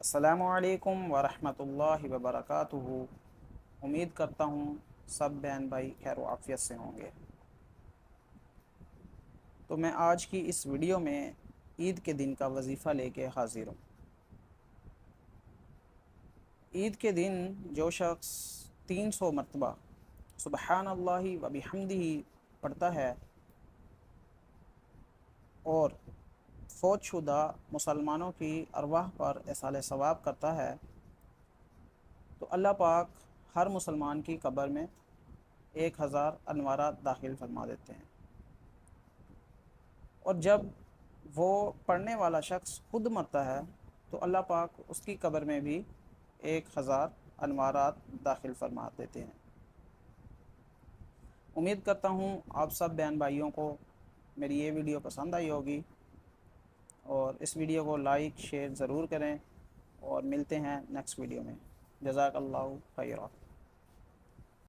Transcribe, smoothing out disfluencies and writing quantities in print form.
السلام علیکم ورحمۃ اللہ وبرکاتہ۔ امید کرتا ہوں سب بہن بھائی خیر و عافیت سے ہوں گے۔ تو میں آج کی اس ویڈیو میں عید کے دن کا وظیفہ لے کے حاضر ہوں۔ عید کے دن جو شخص 300 مرتبہ سبحان اللہ و بحمدہ پڑھتا ہے اور فوت شدہ مسلمانوں کی ارواح پر ایصال ثواب کرتا ہے تو اللہ پاک ہر مسلمان کی قبر میں 1000 انوارات داخل فرما دیتے ہیں، اور جب وہ پڑھنے والا شخص خود مرتا ہے تو اللہ پاک اس کی قبر میں بھی 1000 انوارات داخل فرما دیتے ہیں۔ امید کرتا ہوں آپ سب بہن بھائیوں کو میری یہ ویڈیو پسند آئی ہوگی، اور اس ویڈیو کو لائک شیئر ضرور کریں، اور ملتے ہیں نیکسٹ ویڈیو میں۔ جزاک اللہ خیرہ۔